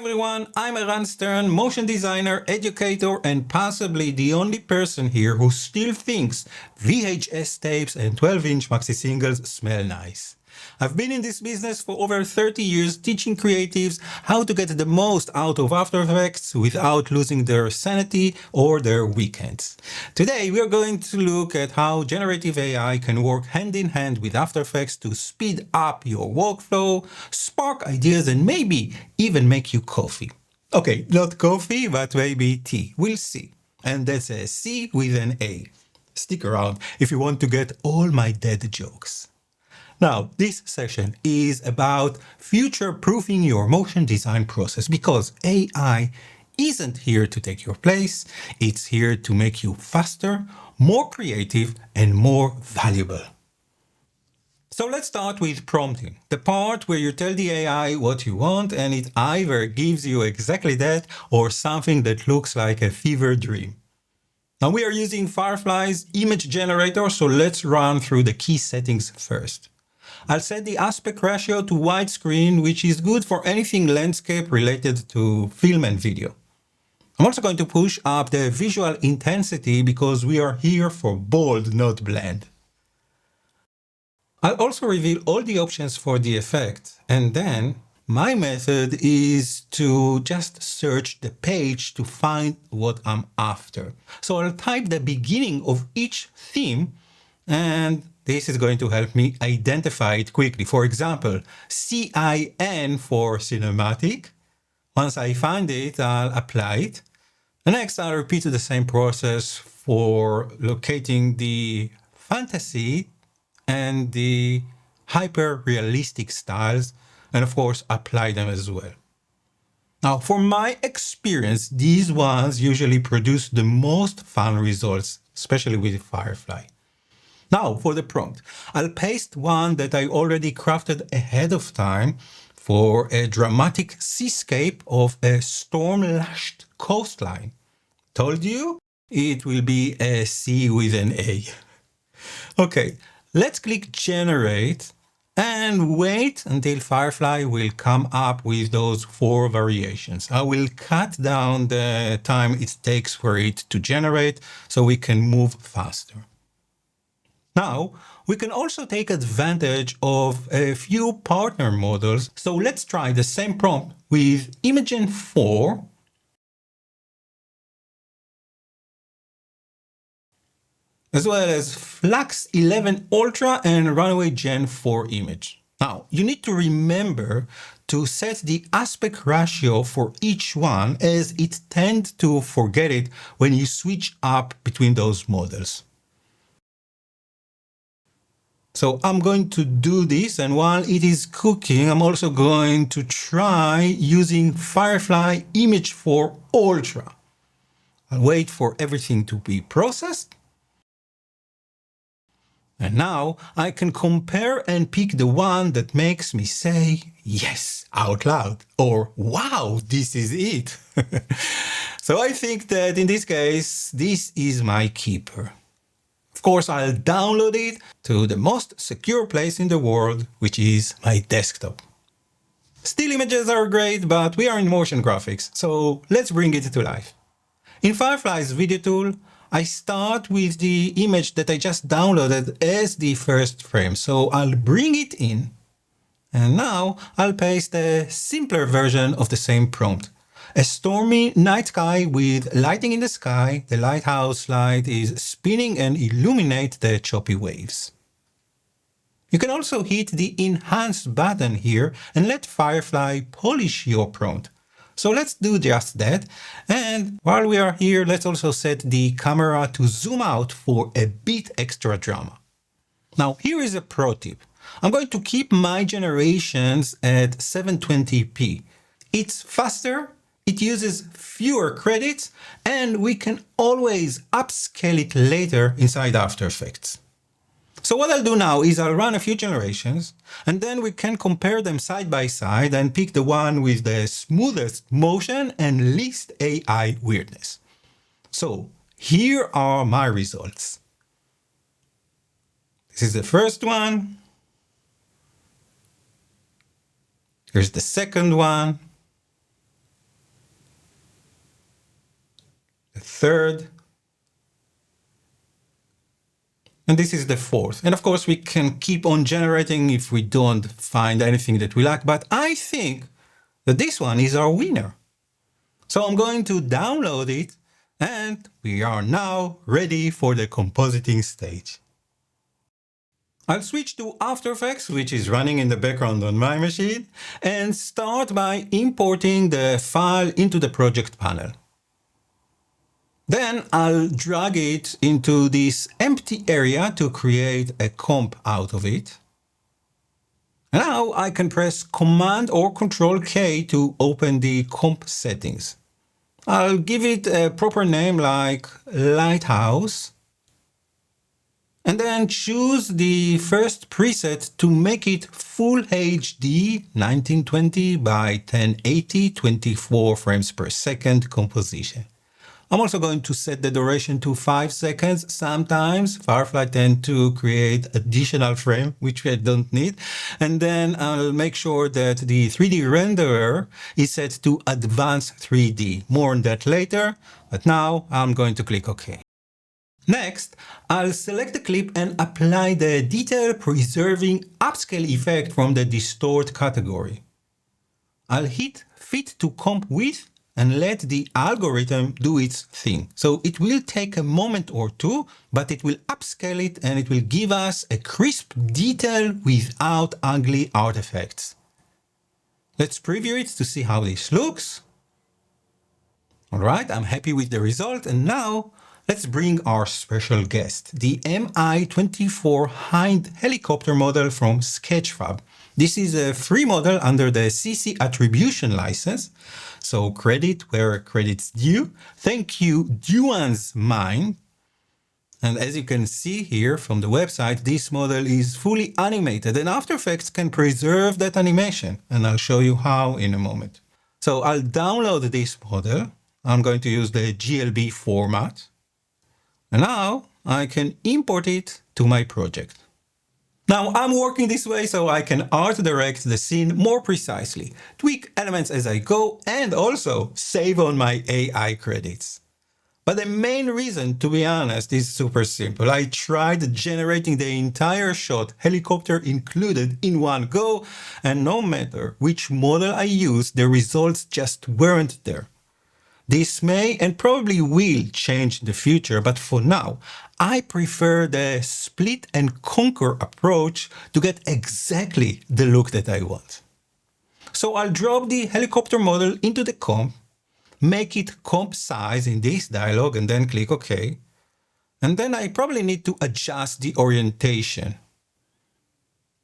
everyone, I'm Eran Stern, motion designer, educator, and possibly the only person here who still thinks VHS tapes and 12-inch maxi singles smell nice. I've been in this business for over 30 years teaching creatives how to get the most out of After Effects without losing their sanity or their weekends. Today we are going to look at how generative AI can work hand in hand with After Effects to speed up your workflow, spark ideas, and maybe even make you coffee. Okay, not coffee, but maybe tea. We'll see. And that's a C with an A. Stick around if you want to get all my dead jokes. Now, this session is about future-proofing your motion design process because AI isn't here to take your place. It's here to make you faster, more creative, and more valuable. So let's start with prompting, the part where you tell the AI what you want and it either gives you exactly that or something that looks like a fever dream. Now we are using Firefly's image generator, so let's run through the key settings first. I'll set the aspect ratio to widescreen, which is good for anything landscape related to film and video. I'm also going to push up the visual intensity because we are here for bold, not bland. I'll also reveal all the options for the effect, and then my method is to just search the page to find what I'm after. So I'll type the beginning of each theme, and this is going to help me identify it quickly. For example, CIN for cinematic. Once I find it, I'll apply it. And next, I'll repeat the same process for locating the fantasy and the hyper-realistic styles, and of course, apply them as well. Now, for my experience, these ones usually produce the most fun results, especially with Firefly. Now, for the prompt, I'll paste one that I already crafted ahead of time for a dramatic seascape of a storm-lashed coastline. Told you it will be a C with an A. Okay, let's click Generate and wait until Firefly will come up with those 4 variations. I will cut down the time it takes for it to generate so we can move faster. Now, we can also take advantage of a few partner models. So let's try the same prompt with Imagen 4 as well as Flux 11 Ultra and Runway Gen 4 image. Now, you need to remember to set the aspect ratio for each one, as it tends to forget it when you switch up between those models. So I'm going to do this, and while it is cooking, I'm also going to try using Firefly Image 4 Ultra. I'll wait for everything to be processed. And now I can compare and pick the one that makes me say yes out loud, or wow, this is it. So I think that in this case, this is my keeper. Of course, I'll download it to the most secure place in the world, which is my desktop. Still images are great, but we are in motion graphics, so let's bring it to life. In Firefly's video tool, I start with the image that I just downloaded as the first frame, so I'll bring it in. And now I'll paste a simpler version of the same prompt. A stormy night sky with lighting in the sky. The lighthouse light is spinning and illuminate the choppy waves. You can also hit the Enhance button here and let Firefly polish your prompt. So let's do just that. And while we are here, let's also set the camera to zoom out for a bit extra drama. Now, here is a pro tip. I'm going to keep my generations at 720p. It's faster, it uses fewer credits, and we can always upscale it later inside After Effects. So what I'll do now is I'll run a few generations, and then we can compare them side by side and pick the one with the smoothest motion and least AI weirdness. So here are my results. This is the first one. Here's the second one. third, and this is the fourth. And of course, we can keep on generating if we don't find anything that we like, but I think that this one is our winner. So I'm going to download it, and we are now ready for the compositing stage. I'll switch to After Effects, which is running in the background on my machine, and start by importing the file into the project panel. Then I'll drag it into this empty area to create a comp out of it. Now I can press Command or Control K to open the comp settings. I'll give it a proper name like Lighthouse, and then choose the first preset to make it Full HD 1920 by 1080 24 frames per second composition. I'm also going to set the duration to 5 seconds. Sometimes Firefly tends to create additional frame, which I don't need. And then I'll make sure that the 3D renderer is set to Advanced 3D. More on that later, but now I'm going to click OK. Next, I'll select the clip and apply the detail preserving upscale effect from the distort category. I'll hit Fit to Comp With and let the algorithm do its thing. So it will take a moment or two, but it will upscale it and it will give us a crisp detail without ugly artifacts. Let's preview it to see how this looks. All right, I'm happy with the result. And now let's bring our special guest, the Mi-24 Hind helicopter model from Sketchfab. This is a free model under the CC attribution license. So credit where credit's due. Thank you, Duan's Mind. And as you can see here from the website, this model is fully animated and After Effects can preserve that animation. And I'll show you how in a moment. So I'll download this model. I'm going to use the GLB format. And now I can import it to my project. Now I'm working this way so I can art direct the scene more precisely, tweak elements as I go, and also save on my AI credits. But the main reason, to be honest, is super simple. I tried generating the entire shot, helicopter included, in one go, and no matter which model I used, the results just weren't there. This may and probably will change in the future, but for now, I prefer the split and conquer approach to get exactly the look that I want. So I'll drop the helicopter model into the comp, make it comp size in this dialog, and then click OK. And then I probably need to adjust the orientation.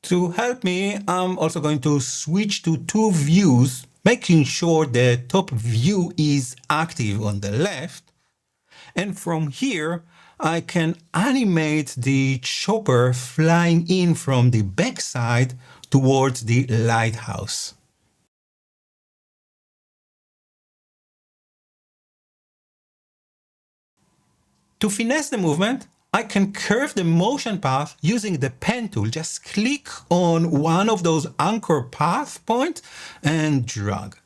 To help me, I'm also going to switch to two views, making sure the top view is active on the left. And from here, I can animate the chopper flying in from the backside towards the lighthouse. To finesse the movement, I can curve the motion path using the pen tool. Just click on one of those anchor path points and drag.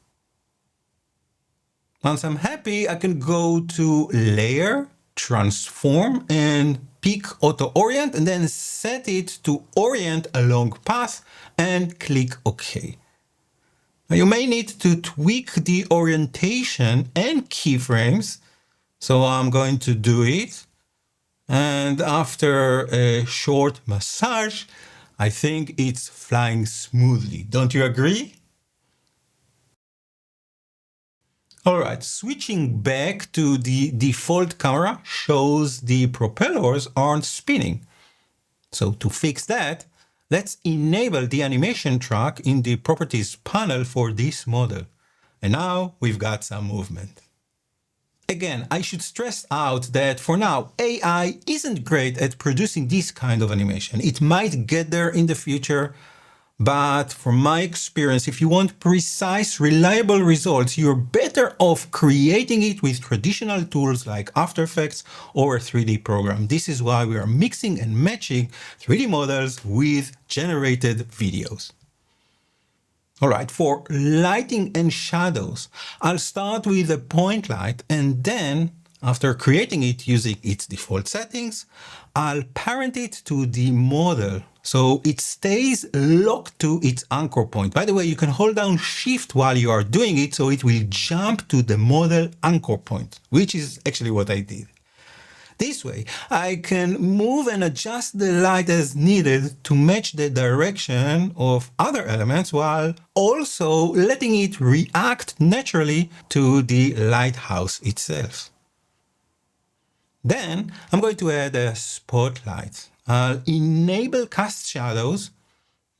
Once I'm happy, I can go to Layer, Transform, and pick Auto Orient, and then set it to orient along path and click OK. Now you may need to tweak the orientation and keyframes, so I'm going to do it. And after a short massage, I think it's flying smoothly. Don't you agree? All right, switching back to the default camera shows the propellers aren't spinning. So to fix that, let's enable the animation track in the properties panel for this model. And now we've got some movement. Again, I should stress out that for now, AI isn't great at producing this kind of animation. It might get there in the future, but from my experience, if you want precise, reliable results, you're better off creating it with traditional tools like After Effects or a 3D program. This is why we are mixing and matching 3D models with generated videos. All right, for lighting and shadows, I'll start with a point light and then After creating it using its default settings, I'll parent it to the model so it stays locked to its anchor point. By the way, you can hold down Shift while you are doing it so it will jump to the model anchor point, which is actually what I did. This way, I can move and adjust the light as needed to match the direction of other elements while also letting it react naturally to the lighthouse itself. Then I'm going to add a spotlight. I'll enable cast shadows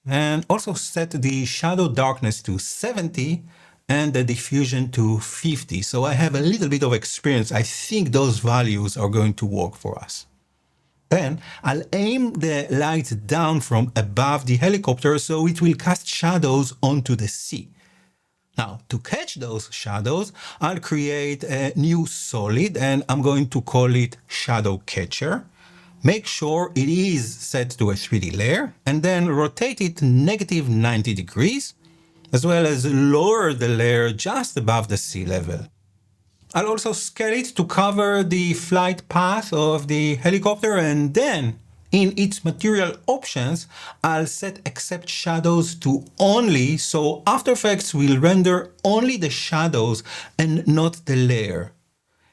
and also set the shadow darkness to 70 and the diffusion to 50. So I have a little bit of experience. I think those values are going to work for us. Then I'll aim the light down from above the helicopter so it will cast shadows onto the sea. Now, to catch those shadows, I'll create a new solid and I'm going to call it Shadow Catcher. Make sure it is set to a 3D layer and then rotate it negative 90 degrees, as well as lower the layer just above the sea level. I'll also scale it to cover the flight path of the helicopter, and then in its material options, I'll set accept shadows to only, so After Effects will render only the shadows and not the layer.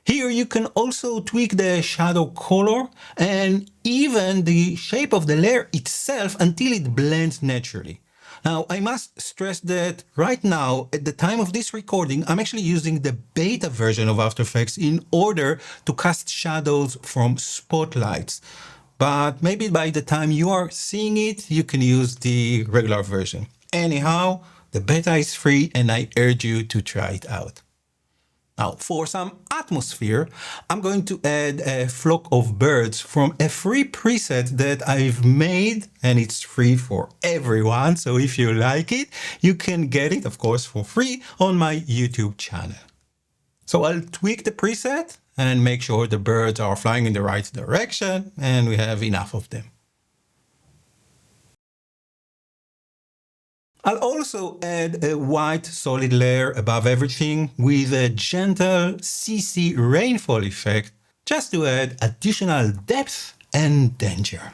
Here you can also tweak the shadow color and even the shape of the layer itself until it blends naturally. Now, I must stress that right now, at the time of this recording, I'm actually using the beta version of After Effects in order to cast shadows from spotlights. But maybe by the time you are seeing it, you can use the regular version. Anyhow, the beta is free and I urge you to try it out. Now, for some atmosphere, I'm going to add a flock of birds from a free preset that I've made, and it's free for everyone. So if you like it, you can get it, of course, for free on my YouTube channel. So I'll tweak the preset and make sure the birds are flying in the right direction and we have enough of them. I'll also add a white solid layer above everything with a gentle CC rainfall effect just to add additional depth and danger.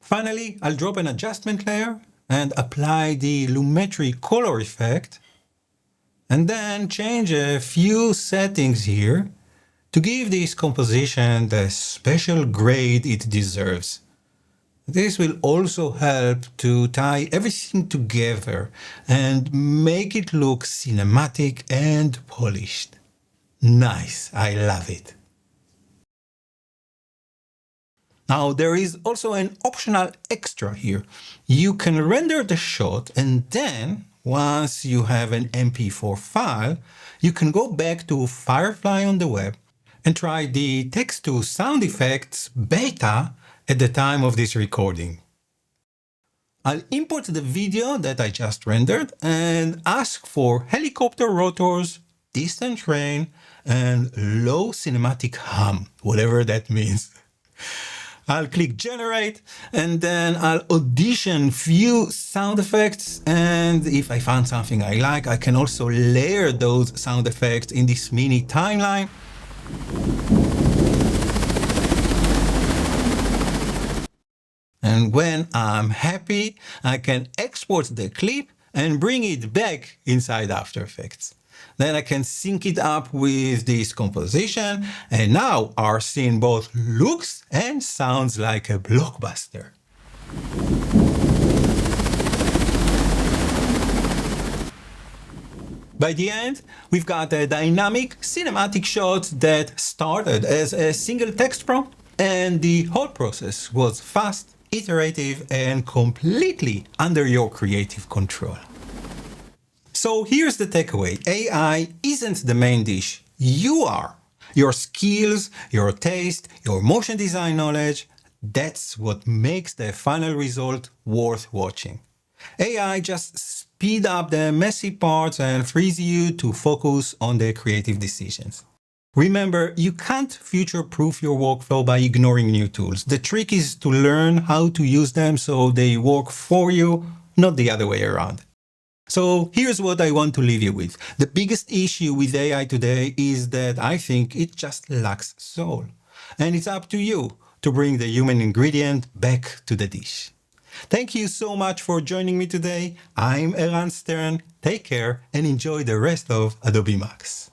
Finally, I'll drop an adjustment layer and apply the Lumetri color effect, and then change a few settings here to give this composition the special grade it deserves. This will also help to tie everything together and make it look cinematic and polished. Nice, I love it. Now there is also an optional extra here. You can render the shot and then once you have an MP4 file, you can go back to Firefly on the web and try the text to sound effects beta at the time of this recording. I'll import the video that I just rendered and ask for helicopter rotors, distant rain, and low cinematic hum, whatever that means. I'll click generate and then I'll audition few sound effects, and if I found something I like, I can also layer those sound effects in this mini timeline. And when I'm happy, I can export the clip and bring it back inside After Effects. Then I can sync it up with this composition, and now our scene both looks and sounds like a blockbuster. By the end, we've got a dynamic cinematic shot that started as a single text prompt, and the whole process was fast, iterative, and completely under your creative control. So here's the takeaway. AI isn't the main dish. You are. Your skills, your taste, your motion design knowledge, that's what makes the final result worth watching. AI just speeds up the messy parts and frees you to focus on the creative decisions. Remember, you can't future-proof your workflow by ignoring new tools. The trick is to learn how to use them so they work for you, not the other way around. So here's what I want to leave you with. The biggest issue with AI today is that I think it just lacks soul. And it's up to you to bring the human ingredient back to the dish. Thank you so much for joining me today. I'm Eran Stern. Take care and enjoy the rest of Adobe Max.